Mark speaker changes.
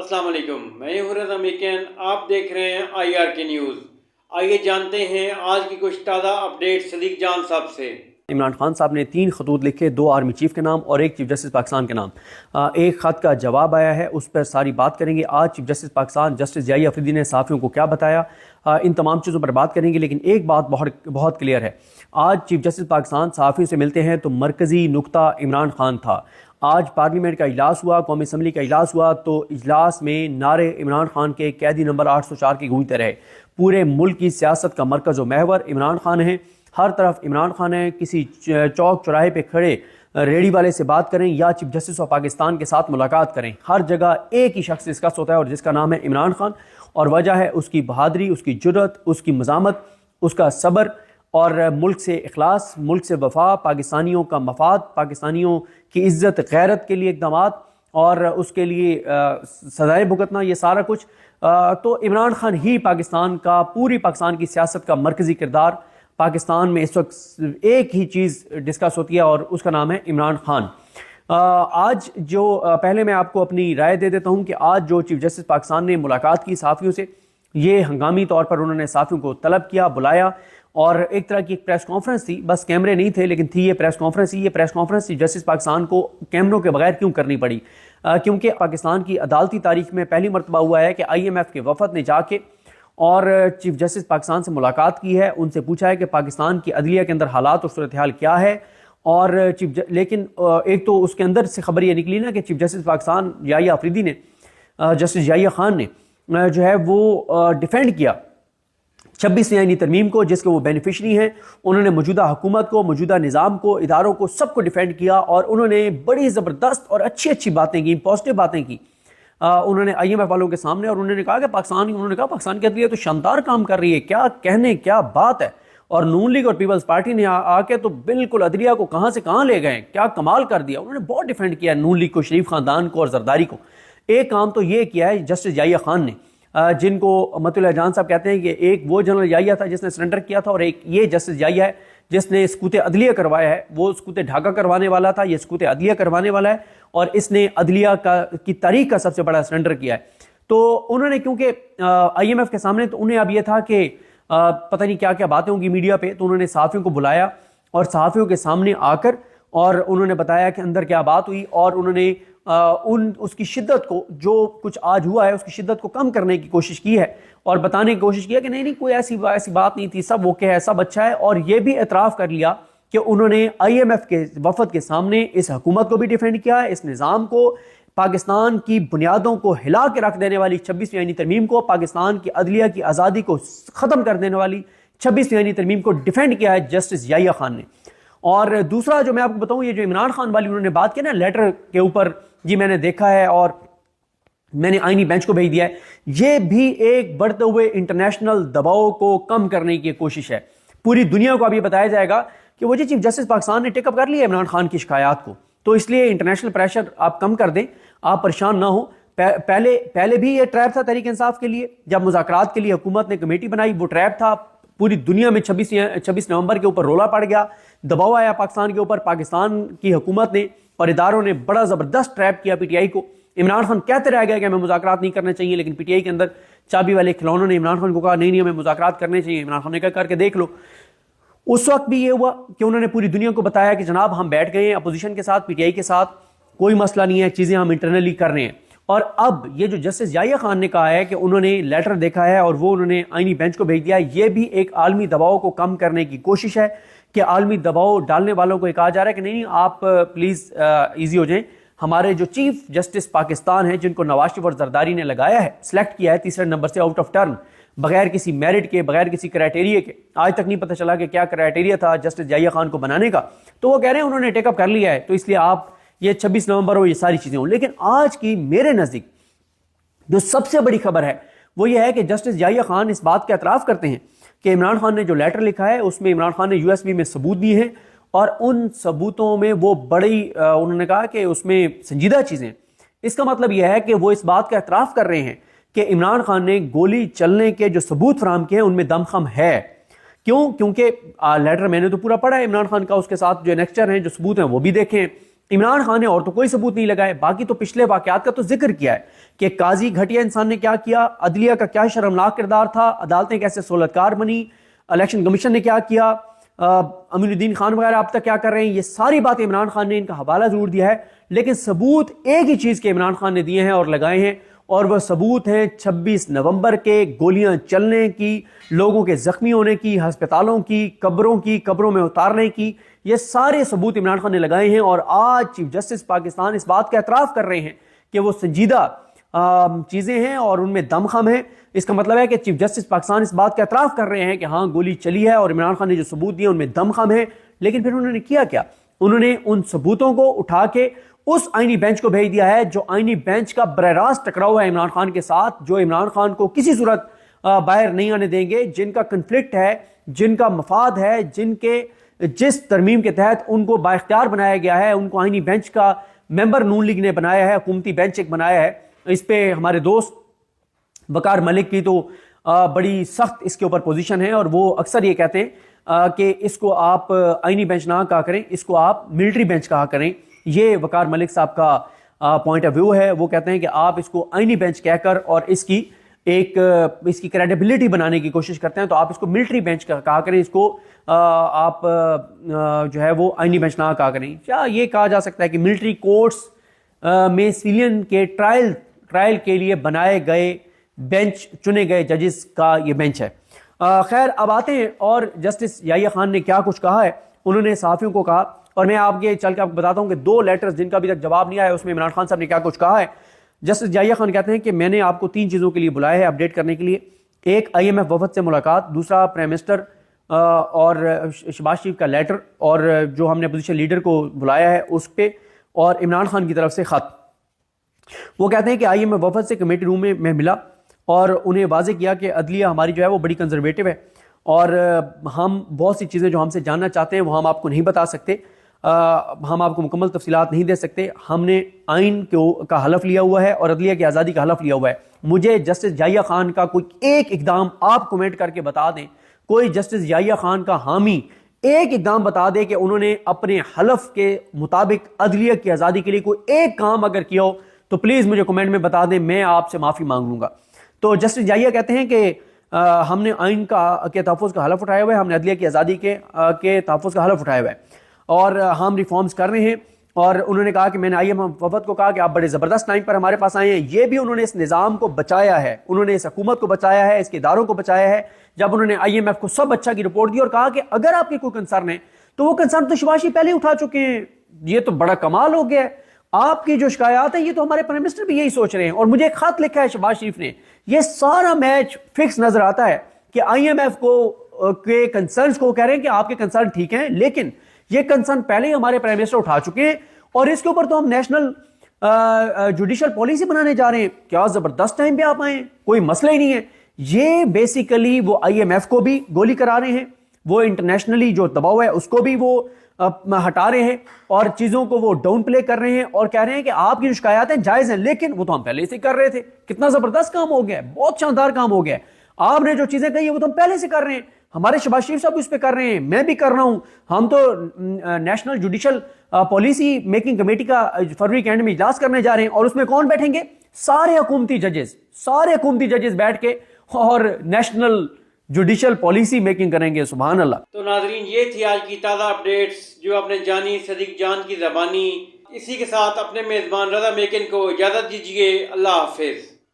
Speaker 1: अस्सलाम वालेकुम, मैं हूं रज़ा मेकिन। आप देख रहे हैं IRK न्यूज़। आइए जानते हैं आज की कुछ ताज़ा अपडेट सदीक जान साहब से।
Speaker 2: इमरान खान साहब ने 3 खतूत लिखे, 2 आर्मी चीफ के नाम और 1 चीफ जस्टिस पाकिस्तान के नाम। एक ख़त का जवाब आया है, उस पर सारी बात करेंगे। आज chief justice Pakistan justice Zia Afridi ने सहाफ़ियों को क्या बताया, इन तमाम चीज़ों पर बात करेंगे। लेकिन एक बात बहुत क्लियर है, आज चीफ जस्टिस पाकिस्तान सहाफ़ियों से मिलते हैं तो मरकज़ी नुक्ता इमरान खान था। आज पार्लियामेंट का इजलास हुआ, कौमी असम्बली का इजलास हुआ, तो इजलास में नारे इमरान खान के कैदी नंबर 804 के गूंजते रहे। पूरे मुल्क की सियासत का मरकज़ व महवर इमरान खान है। हर तरफ इमरान खान है। किसी चौक चौराहे पे खड़े रेडी वाले से बात करें या चीफ जस्टिस ऑफ पाकिस्तान के साथ मुलाकात करें, हर जगह एक ही शख्स डिस्कस होता है और जिसका नाम है इमरान खान। और वजह है उसकी बहादुरी, उसकी जुर्रत, उसकी मज़ामत, उसका सब्र और मुल्क से इखलास, मुल्क से वफा, पाकिस्तानियों का मफाद, पाकिस्तानियों की इज़्ज़त गैरत के लिए इक़दामात और उसके लिए सज़ाएँ भुगतना, ये सारा कुछ। तो इमरान खान ही पाकिस्तान का, पूरी पाकिस्तान की सियासत का मरकज़ी किरदार। पाकिस्तान में इस वक्त एक ही चीज़ डिस्कस होती है और उसका नाम है इमरान खान। आज जो पहले मैं आपको अपनी राय दे देता हूं कि आज जो चीफ जस्टिस पाकिस्तान ने मुलाकात की सहाफ़ियों से, ये हंगामी तौर पर उन्होंने सहाफ़ियों को तलब किया, बुलाया और एक तरह की एक प्रेस कॉन्फ्रेंस थी। बस कैमरे नहीं थे लेकिन थी ये प्रेस कॉन्फ्रेंस ही। ये press conference chief justice Pakistan को कैमरों के बगैर क्यों करनी पड़ी? क्योंकि पाकिस्तान की अदालती तारीख में पहली मरतबा हुआ है कि IMF के वफद ने जाके और चीफ जस्टिस पाकिस्तान से मुलाकात की है, उनसे पूछा है कि पाकिस्तान की अदलिया के अंदर हालात और सूरत हाल क्या है। और लेकिन एक तो उसके अंदर से खबर ये निकली ना कि चीफ जस्टिस पाकिस्तान ज़िया अफरीदी ने, जस्टिस ज़िया खान ने जो है वो डिफेंड किया 26वीं आईनी तरमीम को, जिसके वो बेनिफिशरी हैं। उन्होंने मौजूदा हुकूमत को, मौजूदा निज़ाम को, इदारों को, सबको डिफेंड किया और उन्होंने बड़ी ज़बरदस्त और अच्छी बातें की, पॉजिटिव बातें की उन्होंने IMF वालों के सामने। और उन्होंने कहा कि पाकिस्तान की अदलिया तो शानदार काम कर रही है, क्या कहने, क्या बात है। और नून लीग और पीपल्स पार्टी ने आके तो बिल्कुल अदलिया को कहां से कहां ले गए, क्या कमाल कर दिया। उन्होंने बहुत डिफेंड किया नून लीग को, शरीफ खानदान को और जरदारी को। एक काम तो ये किया है जस्टिस ज़िया खान ने, जिनको मतुल जान साहब कहते हैं कि एक वो जनरल ज़िया था जिसने सरेंडर किया था और एक ये जस्टिस ज़िया है जिसने सकूत अदलिया करवाया है। वो सकूत ढाका करवाने वाला था, ये सकूत अदलिया करवाने वाला है और इसने अदलिया की तारीख का सबसे बड़ा सरेंडर किया है। तो उन्होंने, क्योंकि IMF के सामने, तो उन्हें अब ये था कि पता नहीं क्या क्या बातें होंगी मीडिया पे, तो उन्होंने सहाफ़ियों को बुलाया और सहाफ़ियों के सामने आकर और उन्होंने बताया कि अंदर क्या बात हुई। और उन्होंने उसकी शिद्दत को, जो कुछ आज हुआ है उसकी शिद्दत को कम करने की कोशिश की है और बताने की कोशिश किया कि नहीं कोई ऐसी बात नहीं थी, सब ओके है, सब अच्छा है। और ये भी एतराफ़ कर लिया कि उन्होंने IMF के वफद के सामने इस हुकूमत को भी डिफेंड किया, इस निज़ाम को, पाकिस्तान की बुनियादों को हिला के रख देने वाली 26वीं आईनी तरमीम को, पाकिस्तान की अदलिया की आज़ादी को ख़त्म कर देने वाली 26वीं आईनी तरमीम को डिफेंड किया है जस्टिस ज़िया खान ने। और दूसरा जो मैं आपको बताऊं, ये जो इमरान खान वाली उन्होंने बात की ना लेटर के ऊपर, जी मैंने देखा है और मैंने आईनी बेंच को भेज दिया है, ये भी एक बढ़ते हुए इंटरनेशनल दबाव को कम करने की कोशिश है। पूरी दुनिया को अब ये बताया जाएगा कि वो जी चीफ जस्टिस पाकिस्तान ने टेकअप कर लिया इमरान खान की शिकायत को, तो इसलिए इंटरनेशनल प्रेशर आप कम कर दें, आप परेशान ना हो। पहले भी ये ट्रैप था तहरीक इंसाफ के लिए, जब मुज़ाकरात के लिए हुकूमत ने कमेटी बनाई, वो ट्रैप था। पूरी दुनिया में 26 नवंबर के ऊपर रोला पड़ गया, दबाव आया पाकिस्तान के ऊपर। पाकिस्तान की हुकूमत ने और इदारों ने बड़ा ज़बरदस्त ट्रैप किया PTI को। इमरान खान कहते रह गया कि हमें मुज़ाकरात नहीं करने चाहिए, लेकिन PTI के अंदर चाबी वाले खिलौनों ने इमरान खान को कहा नहीं हमें मुज़ाकरात करने चाहिए। इमरान खान ने कहा करके देख लो। उस वक्त भी ये हुआ कि उन्होंने पूरी दुनिया को बताया कि जनाब हम बैठ गए हैं अपोजिशन के साथ, PTI के साथ, कोई मसला नहीं है, चीज़ें हम इंटरनली कर रहे हैं। और अब ये जो जस्टिस ज़िया खान ने कहा है कि उन्होंने लेटर देखा है और वो उन्होंने आईनी बेंच को भेज दिया, ये भी एक आलमी दबाव को कम करने की कोशिश है कि आलमी दबाव डालने वालों को कहा जा रहा है कि नहीं आप प्लीज़ ईजी हो जाएं। हमारे जो चीफ जस्टिस पाकिस्तान है, जिनको नवाज शरीफ और जरदारी ने लगाया है, सिलेक्ट किया है तीसरे नंबर से आउट ऑफ टर्न, बगैर किसी मेरिट के, बगैर किसी क्राइटेरिया के, आज तक नहीं पता चला कि क्या क्राइटेरिया था जस्टिस ज़िया खान को बनाने का, तो वो कह रहे हैं उन्होंने टेकअप कर लिया है, तो इसलिए आप ये 26 नवंबर हो, ये सारी चीज़ें हो। लेकिन आज की मेरे नज़दीक जो सबसे बड़ी खबर है वो ये है कि जस्टिस ज़िया खान इस बात का एतराफ़ करते हैं कि इमरान खान ने जो लेटर लिखा है उसमें इमरान खान ने USB में सबूत दिए हैं और उन सबूतों में वो बड़ी उन्होंने कहा कि उसमें संजीदा चीज़ें। इसका मतलब यह है कि वो इस बात का एतराफ़ कर रहे हैं कि इमरान खान ने गोली चलने के जो सबूत फराहम किए हैं उनमें दमखम है। क्यों? क्योंकि लेटर मैंने तो पूरा पढ़ा है इमरान खान का, उसके साथ जो नेक्स्चर हैं, जो सबूत हैं वो भी देखें, عمران خان نے اور تو کوئی ثبوت نہیں لگائے، باقی تو پچھلے واقعات کا تو ذکر کیا ہے کہ قاضی گھٹیا انسان نے کیا کیا، عدلیہ کا کیا شرمناک کردار تھا، عدالتیں کیسے سہولتکار بنی، الیکشن کمیشن نے کیا کیا، امین الدین خان وغیرہ اب تک کیا کر رہے ہیں، یہ ساری باتیں عمران خان نے ان کا حوالہ ضرور دیا ہے، لیکن ثبوت ایک ہی چیز کے عمران خان نے دیے ہیں اور لگائے ہیں، اور وہ ثبوت ہیں 26 نومبر کے گولیاں چلنے کی، لوگوں کے زخمی ہونے کی، ہسپتالوں کی، قبروں میں اتارنے کی، یہ سارے ثبوت عمران خان نے لگائے ہیں۔ اور آج چیف جسٹس پاکستان اس بات کا اعتراف کر رہے ہیں کہ وہ سنجیدہ چیزیں ہیں اور ان میں دم خم ہے۔ اس کا مطلب ہے کہ چیف جسٹس پاکستان اس بات کا اعتراف کر رہے ہیں کہ ہاں گولی چلی ہے اور عمران خان نے جو ثبوت دیے ان میں دم خم ہے، لیکن پھر انہوں نے کیا کیا؟ انہوں نے ان ثبوتوں کو اٹھا کے اس آئینی بینچ کو بھیج دیا ہے جو آئینی بینچ کا براہ راست ٹکراؤ ہے عمران خان کے ساتھ، جو عمران خان کو کسی صورت باہر نہیں آنے دیں گے، جن کا کنفلکٹ ہے، جن کا مفاد ہے، جس ترمیم کے تحت ان کو بااختیار بنایا گیا ہے، ان کو آئینی بینچ کا ممبر نون لیگ نے بنایا ہے، حکومتی بینچ ایک بنایا ہے۔ اس پہ ہمارے دوست وقار ملک کی تو بڑی سخت اس کے اوپر پوزیشن ہے، اور وہ اکثر یہ کہتے ہیں کہ اس کو آپ آئینی بینچ نہ کہا کریں، اس کو آپ ملٹری بینچ کہا کریں۔ یہ وقار ملک صاحب کا پوائنٹ آف ویو ہے۔ وہ کہتے ہیں کہ آپ اس کو آئینی بینچ کہہ کر اور اس کی کریڈیبلٹی بنانے کی کوشش کرتے ہیں تو آپ اس کو ملٹری بینچ کہا کریں، اس کو آپ جو ہے وہ آئینی بینچ نہ کہا کریں۔ کیا یہ کہا جا سکتا ہے کہ ملٹری کورٹس میں سویلین کے ٹرائل کے لیے بنائے گئے بینچ، چنے گئے ججز کا یہ بینچ ہے۔ خیر اب آتے ہیں، اور جسٹس یحییٰ خان نے کیا کچھ کہا ہے۔ انہوں نے صحافیوں کو کہا، اور میں آپ کے چل کے آپ کو بتاتا ہوں کہ 2 لیٹرز جن کا ابھی تک جواب نہیں آیا اس میں عمران خان صاحب نے کیا کچھ کہا ہے۔ جسٹس یحییٰ خان کہتے ہیں کہ میں نے آپ کو 3 چیزوں کے لیے بلایا ہے اپڈیٹ کرنے کے لیے، ایک IMF وفد سے ملاقات، دوسرا پرائم منسٹر اور شہباز شریف کا لیٹر، اور جو ہم نے اپوزیشن لیڈر کو بلایا ہے اس پہ، اور عمران خان کی طرف سے خط۔ وہ کہتے ہیں کہ IMF وفد سے کمیٹی روم میں ملا اور انہیں واضح کیا کہ عدلیہ ہماری جو ہے وہ بڑی کنزرویٹو ہے، اور ہم بہت سی چیزیں جو ہم سے جاننا چاہتے ہیں وہ ہم آپ کو نہیں بتا سکتے، ہم آپ کو مکمل تفصیلات نہیں دے سکتے۔ ہم نے آئین کا حلف لیا ہوا ہے اور عدلیہ کی آزادی کا حلف لیا ہوا ہے۔ مجھے جسٹس یحییٰ خان کا کوئی ایک اقدام آپ کمنٹ کر کے بتا دیں، کوئی جسٹس یحییٰ خان کا حامی ایک اقدام بتا دے کہ انہوں نے اپنے حلف کے مطابق عدلیہ کی آزادی کے لیے کوئی ایک کام اگر کیا ہو تو پلیز مجھے کمنٹ میں بتا دیں، میں آپ سے معافی مانگ لوں گا۔ تو جسٹس یحییٰ کہتے ہیں کہ ہم نے آئین کے تحفظ کا حلف اٹھایا ہوا ہے، ہم نے عدلیہ کی آزادی کے تحفظ کا حلف اٹھایا ہوا ہے، اور ہم ریفارمز کر رہے ہیں۔ اور انہوں نے کہا کہ میں نے IMF وفد کو کہا کہ آپ بڑے زبردست ٹائم پر ہمارے پاس آئے ہیں۔ یہ بھی انہوں نے اس نظام کو بچایا ہے، انہوں نے اس حکومت کو بچایا ہے، اس کے اداروں کو بچایا ہے، جب انہوں نے IMF کو سب اچھا کی رپورٹ دی اور کہا کہ اگر آپ کے کوئی کنسرن ہے تو وہ کنسرن تو شہباز شریف پہلے اٹھا چکے ہیں۔ یہ تو بڑا کمال ہو گیا ہے، آپ کی جو شکایات ہیں یہ تو ہمارے پرائم منسٹر بھی یہی سوچ رہے ہیں، اور مجھے ایک خط لکھا ہے شہباز شریف نے۔ یہ سارا میچ فکس نظر آتا ہے کہ IMF کے کنسرنز کو کہہ رہے ہیں کہ آپ کے کنسرن ٹھیک ہیں، لیکن یہ کنسرن پہلے ہی ہمارے پرائم منسٹر اٹھا چکے ہیں، اور اس کے اوپر تو ہم نیشنل جوڈیشل پالیسی بنانے جا رہے ہیں۔ کیا زبردست ٹائم پہ آپ آئیں، کوئی مسئلہ ہی نہیں ہے۔ یہ بیسیکلی وہ IMF کو بھی گولی کرا رہے ہیں، وہ انٹرنیشنلی جو دباؤ ہے اس کو بھی وہ ہٹا رہے ہیں، اور چیزوں کو وہ ڈاؤن پلے کر رہے ہیں، اور کہہ رہے ہیں کہ آپ کی جو شکایات ہیں جائز ہیں، لیکن وہ تو ہم پہلے سے کر رہے تھے۔ کتنا زبردست کام ہو گیا ہے، بہت شاندار کام ہو گیا ہے۔ آپ نے جو چیزیں کہی ہیں وہ تو ہم پہلے سے کر رہے ہیں، ہمارے شہباز شریف صاحب اس پہ کر رہے ہیں، میں بھی کر رہا ہوں۔ ہم تو national judicial policy making committee کا فروری کے اینڈ میں اجلاس کرنے جا رہے ہیں، اور اس میں کون بیٹھیں گے؟ سارے حکومتی ججز بیٹھ کے اور نیشنل جوڈیشل پالیسی میکنگ کریں گے۔ سبحان اللہ۔
Speaker 1: تو ناظرین یہ تھی آج کی تازہ اپڈیٹس جو اپنے جانی صدیق جان کی زبانی۔ اسی کے ساتھ اپنے میزبان رضا میکن کو اجازت دیجیے، اللہ حافظ۔